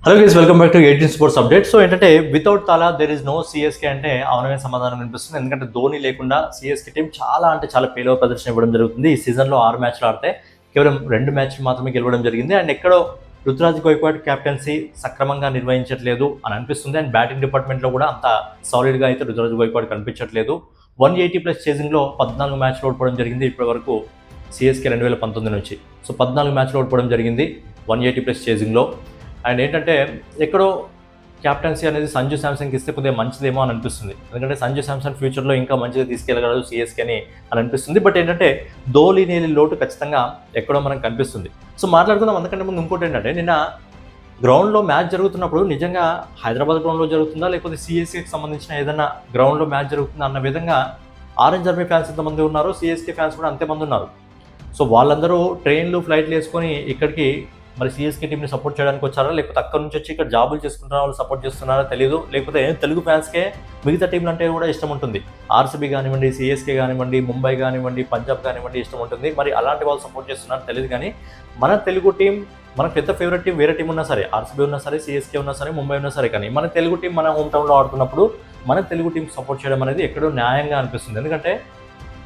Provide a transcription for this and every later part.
Hello guys, welcome back to 18 sports update. So ఏంటంటే without తాలా there is no CSK అంటే అవుననే సమాధానం వినిపిస్తుంది. ఎందుకంటే ధోని లేకుండా సిఎస్కే టీం చాలా అంటే చాలా పేలవ ప్రదర్శన ఇవ్వడం జరుగుతుంది. ఈ సీజన్లో 6 మ్యాచ్లు ఆడితే కేవలం 2 మ్యాచ్లు మాత్రమే గెలవడం జరిగింది. అండ్ ఎక్కడో రుతురాజ్ గైక్వాడ్ కెప్టెన్సీ సక్రమంగా నిర్వహించట్లేదు అని అనిపిస్తుంది. అండ్ బ్యాటింగ్ డిపార్ట్మెంట్లో కూడా అంత సాలిడ్గా అయితే రుతురాజ్ గైక్వాడ్ కనిపించట్లేదు. 180+ చేజింగ్లో 14 మ్యాచ్లు ఓడిపోవడం జరిగింది ఇప్పటి వరకు సిఎస్కే 2019 నుంచి. సో 14 మ్యాచ్లు ఓడిపోవడం జరిగింది 180+ చేజింగ్లో. అండ్ ఏంటంటే ఎక్కడో క్యాప్టెన్సీ అనేది సంజు శాంసన్కి ఇస్తే కొద్దిగా మంచిదేమో అని అనిపిస్తుంది. ఎందుకంటే సంజు శాంసన్ ఫ్యూచర్లో ఇంకా మంచిగా తీసుకెళ్ళగలదు సిఎస్కే అని అనిపిస్తుంది. బట్ ఏంటంటే ధోని లేని లోటు ఖచ్చితంగా ఎక్కడో మనకు కనిపిస్తుంది. సో మాట్లాడుకుందాం. అందుకంటే ముందు ఇంకోటి ఏంటంటే నిన్న గ్రౌండ్లో మ్యాచ్ జరుగుతున్నప్పుడు నిజంగా హైదరాబాద్ గ్రౌండ్లో జరుగుతుందా లేకపోతే సిఎస్కేకి సంబంధించిన ఏదైనా గ్రౌండ్లో మ్యాచ్ జరుగుతుందా అన్న విధంగా ఆరెంజ్ ఆర్మీ ఫ్యాన్స్ ఎంతమంది ఉన్నారు, సిఎస్కే ఫ్యాన్స్ కూడా అంతేమంది ఉన్నారు. సో వాళ్ళందరూ ట్రైన్లు ఫ్లైట్లు వేసుకొని ఇక్కడికి మరి సిఎస్కే టీంని సపోర్ట్ చేయడానికి వచ్చారా లేకపోతే అక్కడ నుంచి వచ్చి ఇక్కడ జాబులు చేసుకుంటున్న వాళ్ళు సపోర్ట్ చేస్తున్నారో తెలియదు. లేకపోతే తెలుగు ఫ్యాన్స్కే మిగతా టీంలు అంటే కూడా ఇష్టం ఉంటుంది. ఆర్సీబీ కానివ్వండి, సిఎస్కే కానివ్వండి, ముంబై కానివ్వండి, పంజాబ్ కానివ్వండి ఇష్టం ఉంటుంది. మరి అలాంటి వాళ్ళు సపోర్ట్ చేస్తున్నారో తెలియదు. కానీ మన తెలుగు టీం, మనకు పెద్ద ఫేవరెట్ టీం వేరే టీం ఉన్నా సరే, ఆర్సీబీ ఉన్నా సరే, సిఎస్కే ఉన్నా సరే, ముంబై ఉన్నా సరే, కానీ మన తెలుగు టీం మన హోమ్ టౌన్లో ఆడుతున్నప్పుడు మన తెలుగు టీం సపోర్ట్ చేయడం అనేది ఎక్కడో న్యాయంగా అనిపిస్తుంది. ఎందుకంటే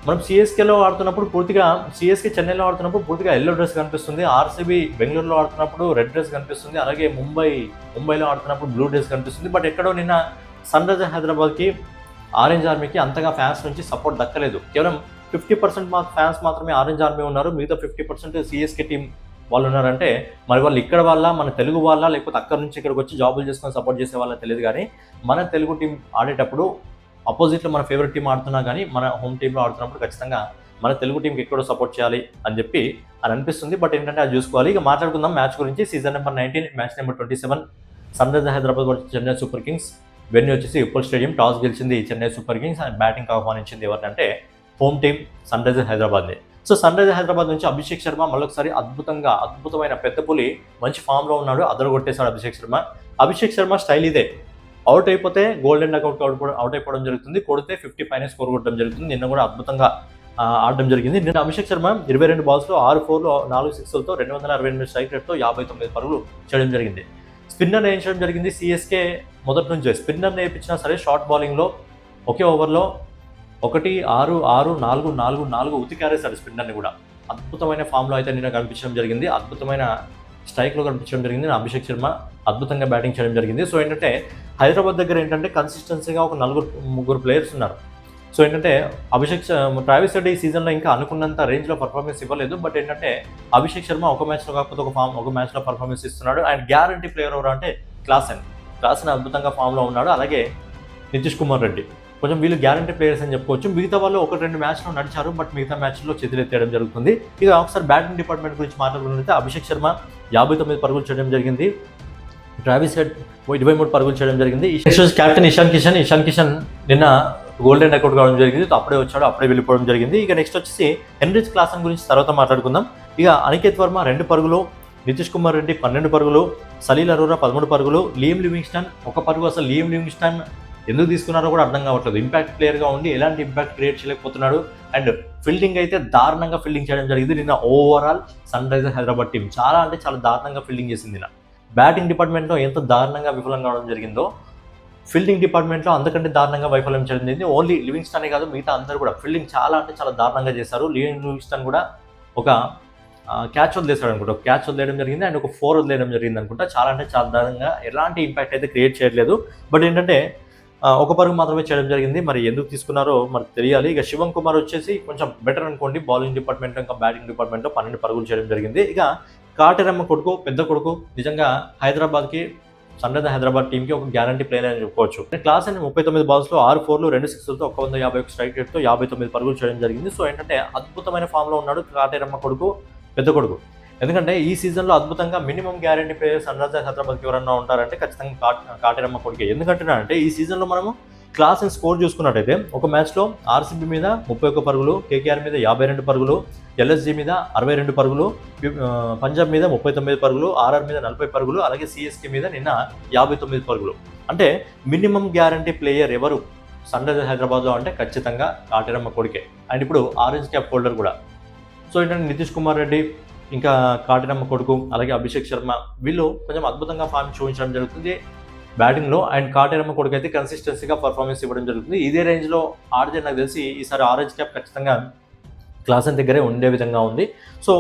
మనం సిఎస్కేలో ఆడుతున్నప్పుడు పూర్తిగా, సిఎస్కే చెన్నైలో ఆడుతున్నప్పుడు పూర్తిగా ఎల్లో డ్రెస్ కనిపిస్తుంది. ఆర్సీబీ బెంగళూరులో ఆడుతున్నప్పుడు రెడ్ డ్రెస్ కనిపిస్తుంది. అలాగే ముంబైలో ఆడుతున్నప్పుడు బ్లూ డ్రెస్ కనిపిస్తుంది. బట్ ఎక్కడో నిన్న సన్ రైజర్స్ హైదరాబాద్కి, ఆరెంజ్ ఆర్మీకి అంతగా ఫ్యాన్స్ నుంచి సపోర్ట్ దక్కలేదు. కేవలం 50% ఫ్యాన్స్ మాత్రమే ఆరెంజ్ ఆర్మీ ఉన్నారు. మిగతా 50% సిఎస్కే టీం వాళ్ళు ఉన్నారంటే మరి వాళ్ళు ఇక్కడ వాళ్ళ, మన తెలుగు వాళ్ళ, లేకపోతే అక్కడ నుంచి ఇక్కడికి వచ్చి జాబులు చేసుకొని సపోర్ట్ చేసే వాళ్ళ తెలియదు. కానీ మన తెలుగు టీం ఆడేటప్పుడు అపోజిట్లో మన ఫేవరెట్ టీం ఆడుతున్నా కానీ మన హోమ్ టీంలో ఆడుతున్నప్పుడు ఖచ్చితంగా మన తెలుగు టీంకి ఎక్కడో సపోర్ట్ చేయాలి అని అనిపిస్తుంది. బట్ ఏంటంటే అది చూసుకోవాలి. ఇక మాట్లాడుకుందాం మ్యాచ్ గురించి. Season number 19 match number 27 Sunrisers Hyderabad versus Chennai Super Kings. Venue వచ్చేసి ఉప్పల్ స్టేడియం. టాస్ గెలిచింది Chennai Super Kings and batting ఆహ్వానించింది ఎవరంటే హోమ్ టీం సన్ రైజర్స్ హైదరాబాద్ని. సో సన్ రైజర్స్ హైదరాబాద్ నుంచి అభిషేక్ శర్మ మళ్ళొకసారి అద్భుతమైన పెద్ద పులి మంచి ఫామ్లో ఉన్నాడు. అదరగొట్టేశాడు అభిషేక్ శర్మ స్టైల్ ఇదే. అవుట్ అయిపోతే గోల్డెన్ డక్అవుట్ అవుట్ అయిపోవడం జరుగుతుంది. కొడితే 50 పైన స్కోర్ కొట్టడం జరుగుతుంది. నిన్న కూడా అద్భుతంగా ఆడడం జరిగింది. నిన్న అభిషేక్ శర్మ 22 బాల్స్లో 6 4లు 4 6లతో 268 స్ట్రైక్ రేట్తో 59 పరుగులు చేయడం జరిగింది. స్పిన్నర్ వేయించడం జరిగింది. సిఎస్కే మొదటి నుంచే స్పిన్నర్ వేయించినా సరే షార్ట్ బౌలింగ్లో ఒకే ఓవర్లో 1 6 6 4 4 4 ఉతికారేశాడు స్పిన్నర్ని కూడా. అద్భుతమైన ఫామ్లో అయితే నిన్న కనిపించడం జరిగింది. అద్భుతమైన స్ట్రైక్లో కనిపించడం జరిగింది. అభిషేక్ శర్మ అద్భుతంగా బ్యాటింగ్ చేయడం జరిగింది. సో ఏంటంటే హైదరాబాద్ దగ్గర ఏంటంటే కన్సిస్టెన్సీగా ఒక 4-3 ప్లేయర్స్ ఉన్నారు. సో ఏంటంటే ట్రావిస్ హెడ్ ఈ సీజన్లో ఇంకా అనుకున్నంత రేంజ్లో పర్ఫార్మెన్స్ ఇవ్వలేదు. బట్ ఏంటంటే అభిషేక్ శర్మ ఒక మ్యాచ్లో కాకపోతే ఒక మ్యాచ్లో పర్ఫార్మెన్స్ ఇస్తున్నాడు. అండ్ గ్యారంటీ ప్లేయర్ ఎవరు అంటే క్లాసెన్ అద్భుతంగా ఫామ్లో ఉన్నాడు. అలాగే నితీష్ కుమార్ రెడ్డి, కొంచెం వీళ్ళు గ్యారంటీ ప్లేయర్స్ అని చెప్పుకోవచ్చు. మిగతా వాళ్ళు 1-2 మ్యాచ్లో నడిచారు. బట్ మిగతా మ్యాచ్లో చేతులెత్తేయడం జరుగుతుంది. ఇక ఒకసారి బ్యాటింగ్ డిపార్ట్మెంట్ గురించి మాట్లాడుకుంటే అభిషేక్ శర్మ 59 పరుగులు చేయడం జరిగింది. ట్రావిస్ హెడ్ 23 పరుగులు చేయడం జరిగింది. కెప్టెన్ ఇషాన్ కిషన్ నిన్న గోల్డెన్ డక్అవుట్ కావడం జరిగింది. అప్పుడే వచ్చాడు, అప్పుడే వెళ్ళిపోవడం జరిగింది. ఇక నెక్స్ట్ వచ్చేసి హెన్రిచ్ క్లాసన్ గురించి తర్వాత మాట్లాడుకుందాం. ఇక అనికేత్ వర్మ 2 పరుగులు, నితీష్ కుమార్ రెడ్డి 12 పరుగులు, సలీల్ అరోరా 13 పరుగులు, లియం లివింగ్స్టన్ 1 పరుగు. అసలు లియం లివింగ్స్టన్ ఎందుకు తీసుకున్నారో కూడా అర్థం కావట్లేదు. ఇంపాక్ట్ ప్లేయర్గా ఉండి ఎలాంటి ఇంపాక్ట్ క్రియేట్ చేయలేకపోతున్నాడు. అండ్ ఫీల్డింగ్ అయితే దారుణంగా ఫీల్డింగ్ చేయడం జరిగింది. నిన్న overall Sunrisers Hyderabad team చాలా అంటే చాలా దారుణంగా ఫీల్డింగ్ చేసింది. నిన్న బ్యాటింగ్ డిపార్ట్మెంట్లో ఎంత దారుణంగా విఫలం కావడం జరిగిందో, ఫీల్డింగ్ డిపార్ట్మెంట్లో అంతకంటే దారుణంగా వైఫల్యం చేయడం జరిగింది. ఓన్లీ లివింగ్స్టనే కాదు, మిగతా అందరూ కూడా ఫీల్డింగ్ చాలా అంటే చాలా దారుణంగా చేశారు. లివింగ్స్టన్ కూడా ఒక క్యాచ్ వదిలేసాడు అనుకుంటా, ఒక క్యాచ్ వదిలేయడం జరిగింది. అండ్ ఒక 4 వదిలేయడం జరిగింది అనుకుంటా. చాలా అంటే చాలా దారుణంగా ఎలాంటి ఇంపాక్ట్ అయితే క్రియేట్ చేయట్లేదు. బట్ ఏంటంటే 1 పరుగు మాత్రమే చేయడం జరిగింది. మరి ఎందుకు తీసుకున్నారో మనకు తెలియాలి. ఇక శివం కుమార్ వచ్చేసి కొంచెం బెటర్ అనుకోండి. బౌలింగ్ డిపార్ట్మెంట్ ఇంకా బ్యాటింగ్ డిపార్ట్మెంట్లో 12 పరుగులు చేయడం జరిగింది. ఇక కాటెరమ్మ కొడుకు, పెద్ద కొడుకు నిజంగా హైదరాబాద్కి, సన్ రైజర్స్ హైదరాబాద్ టీంకి ఒక గ్యారంటీ ప్లేయర్ అని చెప్పుకోవచ్చు. క్లాస్ అని 39 బాల్స్లో 6 4లు 2 6లతో 151 స్ట్రైక్ రేట్తో 59 పరుగులు చేయడం జరిగింది. సో ఏంటంటే అద్భుతమైన ఫామ్లో ఉన్నాడు కాటెరమ్మ కొడుకు, పెద్ద కొడుకు. ఎందుకంటే ఈ సీజన్లో అద్భుతంగా minimum guarantee players Sunrisers హైదరాబాద్కి ఎవరన్నా ఉంటారంటే ఖచ్చితంగా కాటెరమ్మ కొడుకే. ఎందుకంటే ఈ సీజన్లో మనము క్లాస్ అండ్ స్కోర్ చూసుకున్నట్టయితే ఒక మ్యాచ్లో ఆర్సీబీ మీద 31 పరుగులు, కేకేఆర్ మీద 52 పరుగులు, ఎల్ఎస్జీ మీద 62 పరుగులు, పంజాబ్ మీద 39 పరుగులు, ఆర్ఆర్ మీద 40 పరుగులు, అలాగే సిఎస్కే మీద నిన్న 59 పరుగులు. అంటే మినిమం గ్యారంటీ ప్లేయర్ ఎవరు సన్ రైజర్స్ హైదరాబాద్లో అంటే ఖచ్చితంగా కాటెరమ్మ కొడుకే. అండ్ ఇప్పుడు ఆరెంజ్ క్యాప్ హోల్డర్ కూడా. సో ఏంటంటే నితీష్ కుమార్ రెడ్డి ఇంకా కాటరమ్మ కొడుకు, అలాగే అభిషేక్ శర్మ వీళ్ళు కొంచెం అద్భుతంగా ఫామ్ చూపించడం జరుగుతుంది బ్యాటింగ్లో. అండ్ కాటరమ్మ కొడుకు అయితే కన్సిస్టెన్సీగా పర్ఫార్మెన్స్ ఇవ్వడం జరుగుతుంది. ఇదే రేంజ్లో ఆడితే నాకు తెలిసి ఈసారి ఆరెంజ్ క్యాప్ ఖచ్చితంగా క్లాసన్ దగ్గరే ఉండే విధంగా ఉంది. సో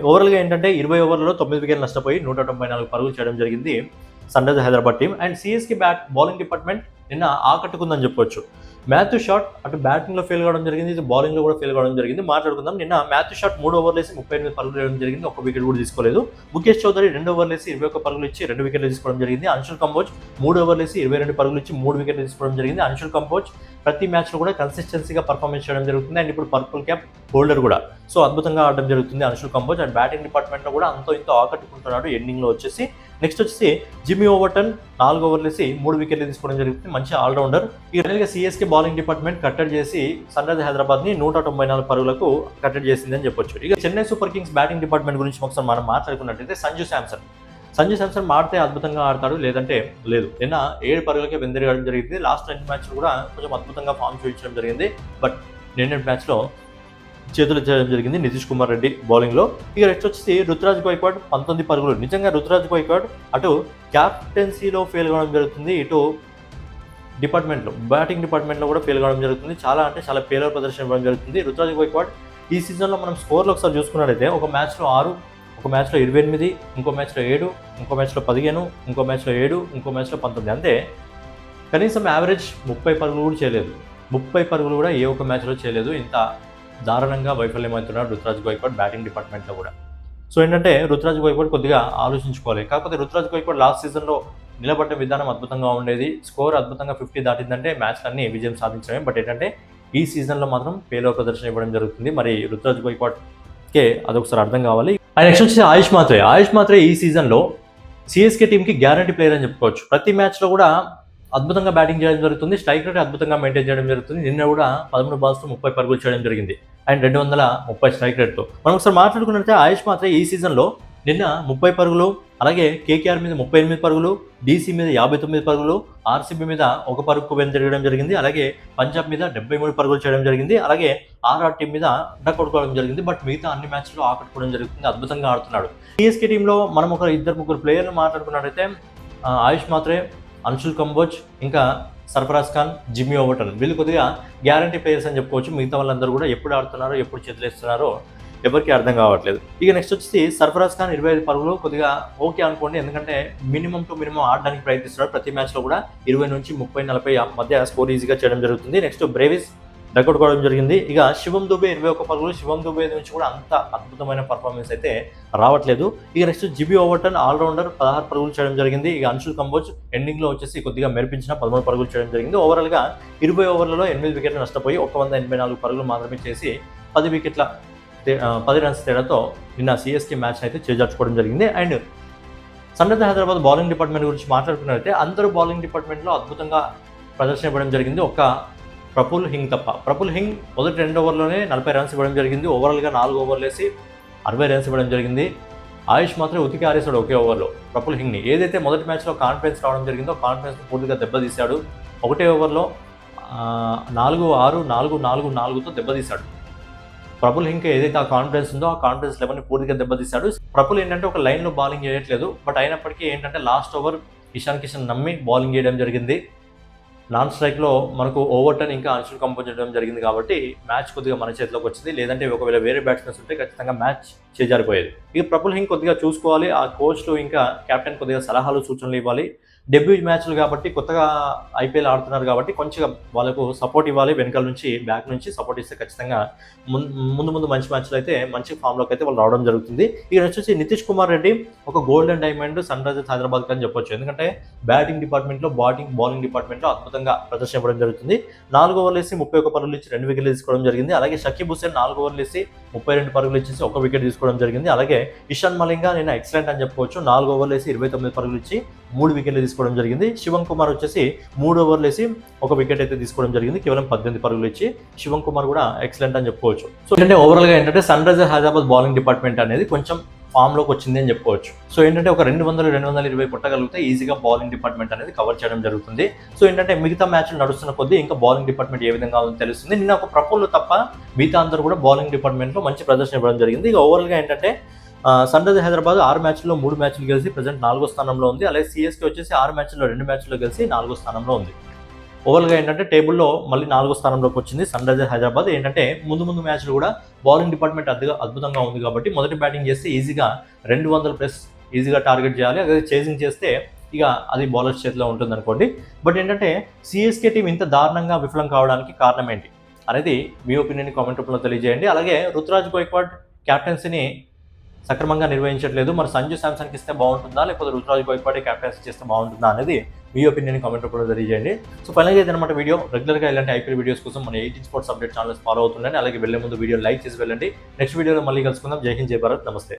ఓవరాల్గా ఏంటంటే 20 ఓవర్లలో 9 వికెట్లు నష్టపోయి 194 పరుగులు చేయడం జరిగింది Sunrisers Hyderabad team. And సిఎస్కి బౌలింగ్ డిపార్ట్మెంట్ నిన్న ఆకట్టుకుందని చెప్పొచ్చు. మాథ్యూ షాట్ అటు బ్యాటింగ్లో ఫెయిల్ కావడం జరిగింది, ఇటు బౌలింగ్లో కూడా ఫెయిల్ కావడం జరిగింది. మాట్లాడుకుందాం. నిన్న మాథ్యూ షాట్ 3 ఓవర్లు వేసి 38 పరుగులు వేయడం జరిగింది, ఒక్క వికెట్ కూడా తీసుకోలేదు. ముఖేష్ చౌదరి 2 ఓవర్లు వేసి 21 పరుగులు ఇచ్చి 2 వికెట్లు తీసుకోవడం జరిగింది. అంశుల్ కంబోజ్ 3 ఓవర్లు వేసి 22 పరుగులు ఇచ్చి 3 వికెట్లు తీసుకోవడం జరిగింది. అంశుల్ కంబోజ్ ప్రతి మ్యాచ్లో కూడా కన్సిస్టెన్సీగా పర్ఫార్మెన్స్ చేయడం జరుగుతుంది. అండ్ ఇప్పుడు పర్పుల్ క్యాప్ హోల్డర్ కూడా, సో అద్భుతంగా ఆడడం జరుగుతుంది అంశుల్ కంబోజ్. అండ్ బ్యాటింగ్ డిపార్ట్మెంట్లో కూడా అంతో ఇంతో ఆకట్టుకుంటున్నాడు ఎండింగ్లో వచ్చేసి. నెక్స్ట్ వచ్చేసి జిమ్మీ ఓవర్టన్ 4 ఓవర్లు వేసి 3 వికెట్లు తీసుకోవడం జరుగుతుంది, మంచి ఆల్రౌండర్. ఈ రియల్గా సిఎస్కే బౌలింగ్ డిపార్ట్మెంట్ కట్టడి చేసి సన్ రైజర్స్ హైదరాబాద్ని 194 పరుగులకు కట్టడి చేసిందని చెప్పొచ్చు. ఇక Chennai Super Kings batting department గురించి ఒకసారి మనం మాట్లాడుకున్నట్టయితే సంజు శాంసన్ ఆడితే అద్భుతంగా ఆడతాడు, లేదంటే లేదు. నిన్న 7 పరుగులకే వెందరగడం జరిగింది. లాస్ట్ 2 మ్యాచ్లు కూడా కొంచెం అద్భుతంగా ఫామ్ చూపించడం జరిగింది. బట్ నిన్న మ్యాచ్లో చేతులు చేయడం జరిగింది నితీష్ కుమార్ రెడ్డి బౌలింగ్లో. ఇక నెక్స్ట్ వచ్చేసి రుతురాజ్ గైక్వాడ్ 19 పరుగులు. నిజంగా రుతురాజ్ గైక్వాడ్ అటు క్యాప్టెన్సీలో ఫెయిల్ కావడం జరుగుతుంది, ఇటు డిపార్ట్మెంట్లో బ్యాటింగ్ డిపార్ట్మెంట్లో కూడా ఫెయిల్ కావడం జరుగుతుంది. చాలా అంటే చాలా ఫెయిల్యూర్ ప్రదర్శన ఇవ్వడం జరుగుతుంది రుతురాజ్ గైక్వాడ్. ఈ సీజన్లో మనం స్కోర్లో ఒకసారి చూసుకున్నట్టయితే ఒక మ్యాచ్లో 6, ఒక మ్యాచ్లో 28, ఇంకో మ్యాచ్లో 7, ఇంకో మ్యాచ్లో 15, ఇంకో మ్యాచ్లో 7, ఇంకో మ్యాచ్లో 19. అంతే, కనీసం యావరేజ్ 30 పరుగులు కూడా చేయలేదు. 30 పరుగులు కూడా ఏ ఒక్క మ్యాచ్లో చేయలేదు. ఇంత దారుణంగా వైఫల్యమవుతున్నాడు రుతురాజ్ గైక్వాడ్ బ్యాటింగ్ డిపార్ట్మెంట్లో కూడా. సో ఏంటంటే రుతురాజ్ గైక్వాడ్ కొద్దిగా ఆలోచించుకోవాలి. కాకపోతే రుతురాజ్ గైక్వాడ్ లాస్ట్ సీజన్లో నిలబడ్డ విధానం అద్భుతంగా ఉండేది, స్కోర్ అద్భుతంగా 50 దాటిందంటే మ్యాచ్లన్నీ విజయం సాధించడమే. బట్ ఏంటంటే ఈ సీజన్లో మాత్రం ఫెయిల్యూర్ ప్రదర్శన ఇవ్వడం జరుగుతుంది. మరి రుతురాజ్ గైక్వాడ్కే అదొకసారి అర్థం కావాలి. అండ్ నెక్స్ట్ వచ్చి ఆయుష్ మాత్రే ఈ సీజన్లో సిఎస్కే టీంకి గ్యారంటీ ప్లేయర్ అని చెప్పుకోవచ్చు. ప్రతి మ్యాచ్లో కూడా అద్భుతంగా బ్యాటింగ్ చేయడం జరుగుతుంది, స్ట్రైక్ రేట్ అద్భుతంగా మెయింటైన్ చేయడం జరుగుతుంది. నిన్న కూడా 13 బాల్స్తో 30 పరుగులు చేయడం జరిగింది అండ్ 230 స్ట్రైక్ రేట్తో. మనం ఒకసారి మాట్లాడుకున్నట్లయితే ఆయుష్ మాత్రే ఈ సీజన్లో నిన్న 30 పరుగులు, అలాగే కేకేఆర్ మీద 38 పరుగులు, డీసీ మీద 59 పరుగులు, ఆర్సీబీ మీద 1 పరుగుకు వెనుతిరగడం జరిగింది, అలాగే పంజాబ్ మీద 73 పరుగులు చేయడం జరిగింది, అలాగే ఆర్ఆర్ టీం మీద కొట్టుకోవడం జరిగింది. బట్ మిగతా అన్ని మ్యాచ్లో ఆకట్టుకోవడం జరుగుతుంది, అద్భుతంగా ఆడుతున్నాడు. సిఎస్కే టీంలో మనం ఒక 2-3 ప్లేయర్లు మాట్లాడుకున్నట్టయితే ఆయుష్ మాత్రే, అంశుల్ కంబోజ్, ఇంకా సర్ఫరాజ్ ఖాన్, జిమ్మీ ఓవర్టన్ వీళ్ళు కొద్దిగా గ్యారంటీ ప్లేయర్స్ అని చెప్పుకోవచ్చు. మిగతా వాళ్ళందరూ కూడా ఎప్పుడు ఆడుతున్నారో ఎప్పుడు చేతులేస్తున్నారో ఎవరికి అర్థం కావట్లేదు. ఇక నెక్స్ట్ వచ్చేసి సర్ఫరాజ్ ఖాన్ 25 పరుగులు కొద్దిగా ఓకే అనుకోండి, ఎందుకంటే మినిమం టు మినిమం ఆడడానికి ప్రయత్నిస్తున్నాడు. ప్రతి మ్యాచ్లో కూడా 20 నుంచి 30-40 మధ్య స్కోర్ ఈజీగా చేయడం జరుగుతుంది. నెక్స్ట్ బ్రేవిస్ డకౌట్ కావడం జరిగింది. ఇక శివం దుబే 21 పరుగులు. శివం దుబే నుంచి కూడా అంత అద్భుతమైన పర్ఫార్మెన్స్ అయితే రావట్లేదు. ఇక నెక్స్ట్ జిబీ ఓవర్టన్ ఆల్రౌండర్ 16 పరుగులు చేయడం జరిగింది. ఇక అంశుల్ కంబోజ్ ఎండింగ్లో వచ్చేసి కొద్దిగా మెరిపించిన 13 పరుగులు చేయడం జరిగింది. ఓవరాల్గా 20 ఓవర్లలో 8 వికెట్లు నష్టపోయి 184 పరుగులు మాత్రమే చేసి 10 రన్స్ తేడాతో నిన్న సిఎస్కే మ్యాచ్ అయితే చేజార్చుకోవడం జరిగింది. And Sunrisers Hyderabad bowling department గురించి మాట్లాడుకున్నట్లయితే అందరూ బౌలింగ్ డిపార్ట్మెంట్లో అద్భుతంగా ప్రదర్శన ఇవ్వడం జరిగింది, ఒక్క ప్రఫుల్ హింగ్ తప్ప. ప్రఫుల్ హింగ్ మొదటి 2 ఓవర్లోనే 40 రన్స్ ఇవ్వడం జరిగింది. ఓవరాల్గా 4 ఓవర్లు వేసి 60 రన్స్ ఇవ్వడం జరిగింది. ఆయుష్ మాత్రం ఉతికి ఆరేశాడు ఒకే ఓవర్లో ప్రఫుల్ హింగ్ని. ఏదైతే మొదటి మ్యాచ్లో కాన్ఫిడెన్స్ రావడం జరిగిందో కాన్ఫిడెన్స్ పూర్తిగా దెబ్బతీశాడు. ఒకటే ఓవర్లో 4-6, 4-4-4తో దెబ్బతీశాడు. ప్రఫుల్ హింగ్ ఏదైతే ఆ కాన్ఫిడెన్స్ ఉందో ఆ కాన్ఫిడెన్స్ లెవెల్ని పూర్తిగా దెబ్బతీశాడు. ప్రఫుల్ ఏంటంటే ఒక లైన్లో బౌలింగ్ చేయట్లేదు, బట్ అయినప్పటికీ ఏంటంటే లాస్ట్ ఓవర్ ఇషాన్ కిషన్ నమ్మి బౌలింగ్ చేయడం జరిగింది. నాన్ స్ట్రైక్లో మనకు ఓవర్టన్ ఇంకా అంశుల్ కంపోజ్ చేయడం జరిగింది కాబట్టి మ్యాచ్ కొద్దిగా మన చేతిలోకి వచ్చింది. లేదంటే ఒకవేళ వేరే బ్యాట్స్మెన్స్ ఉంటే ఖచ్చితంగా మ్యాచ్ చేజారిపోయేది. ఇక ప్రఫుల్ హింగ్ కొద్దిగా చూసుకోవాలి, ఆ కోచ్లు ఇంకా కెప్టెన్ కొద్దిగా సలహాలు సూచనలు ఇవ్వాలి. డెబ్యూ మ్యాచ్లు కాబట్టి కొత్తగా ఐపీఎల్ ఆడుతున్నారు కాబట్టి కొంచెం వాళ్ళకు సపోర్ట్ ఇవ్వాలి, వెనకాల నుంచి బ్యాక్ నుంచి సపోర్ట్ ఇస్తే ఖచ్చితంగా ముందు మంచి మ్యాచ్లు అయితే మంచి ఫామ్లోకి అయితే వాళ్ళు రావడం జరుగుతుంది. ఇక వచ్చేసి నితీష్ కుమార్ రెడ్డి ఒక golden diamond Sunrisers Hyderabad అని చెప్పొచ్చు, ఎందుకంటే బ్యాటింగ్ డిపార్ట్మెంట్లో బౌలింగ్ డిపార్ట్మెంట్లో అద్భుతంగా ప్రదర్శన ఇవ్వడం జరుగుతుంది. 4 ఓవర్లు వేసి 31 పరుగులు ఇచ్చి 2 వికెట్లు తీసుకోవడం జరిగింది. అలాగే షకీబ్ హుసేన్ 4 ఓవర్లు వేసి 32 పరుగులు ఇచ్చేసి 1 వికెట్ తీసుకోవడం జరిగింది. అలాగే ఇషాన్ మలింగా నేను ఎక్సలెంట్ అని చెప్పుకోవచ్చు, 4 ఓవర్లు వేసి 29 పరుగులు ఇచ్చి 3 వికెట్లు తీసుకోవడం జరిగింది. శివం కుమార్ వచ్చేసి 3 ఓవర్లు వేసి 1 వికెట్ అయితే తీసుకోవడం జరిగింది, కేవలం 18 పరుగులు ఇచ్చి. శివం కుమార్ కూడా ఎక్సలెంట్ అని చెప్పుకోవచ్చు. సో ఏంటంటే ఓవరాల్గా ఏంటంటే Sunrisers Hyderabad bowling department అనేది కొంచెం ఫామ్లోకి వచ్చింది అని చెప్పుకోవచ్చు. సో ఏంటంటే ఒక 200-220 కొట్టగలిగితే ఈజీగా బౌలింగ్ డిపార్ట్మెంట్ అనేది కవర్ చేయడం జరుగుతుంది. సో ఏంటంటే మిగతా మ్యాచ్లు నడుస్తున్న కొద్దీ ఇంకా బౌలింగ్ డిపార్ట్మెంట్ ఏ విధంగా ఉందో తెలుస్తుంది. నిన్న ఒక ప్రఫుల్ తప్ప మిగతా అందరూ కూడా బౌలింగ్ డిపార్ట్మెంట్లో మంచి ప్రదర్శన ఇవ్వడం జరిగింది. ఇక ఓవరాల్గా ఏంటంటే సన్ రైజర్స్ హైదరాబాద్ 6 మ్యాచ్ల్లో 3 మ్యాచ్లు గెలిచి ప్రజెంట్ 4వ స్థానంలో ఉంది. అలాగే సిఎస్కే వచ్చేసి 6 మ్యాచ్ల్లో 2 మ్యాచ్ల్లో గెలిచి 4వ స్థానంలో ఉంది. ఓవరాల్గా ఏంటంటే టేబుల్లో మళ్ళీ 4వ స్థానంలోకి వచ్చింది సన్ రైజర్స్ హైదరాబాద్. ఏంటంటే ముందు మ్యాచ్లు కూడా బౌలింగ్ డిపార్ట్మెంట్ అద్భుతంగా ఉంది కాబట్టి మొదటి బ్యాటింగ్ చేస్తే ఈజీగా 200+ ఈజీగా టార్గెట్ చేయాలి. అదే చేజింగ్ చేస్తే ఇక అది బౌలర్స్ చేతిలో ఉంటుంది అనుకోండి. బట్ ఏంటంటే సిఎస్కే టీం ఇంత దారుణంగా విఫలం కావడానికి కారణం ఏంటి అనేది మీ ఒపీనియన్ కామెంట్ రూపంలో తెలియజేయండి. అలాగే రుతురాజ్ గైక్వాడ్ క్యాప్టెన్సీని సక్రమంగా నిర్వహించట్లేదు. మరి సంజు శాంసన్కి ఇస్తే బాగుంటుందా, లేకపోతే రుతురాజ్ గైక్వాడ్ క్యాప్టెన్సీ చేస్తే బాగుంటుందా అనేది మీ ఒపీనియన్ కామెంట్ రూపంలో తెలియజేయండి. సో ఫైనల్గా ఇదన్నమాట వీడియో. రెగ్యులర్గా ఇలాంటి ఐపీఎల్ వీడియోస్ కోసం మన 18 స్పోర్ట్స్ అప్డేట్ ఛానల్స్ ఫాలో అవుతుండండి. అలాగే వెళ్ళే ముందు వీడియో లైక్ చేసి వెళ్ళండి. నెక్స్ట్ వీడియోలో మళ్ళీ కలుసుకుందాం. జై హింద్, జై భారత్, నమస్తే.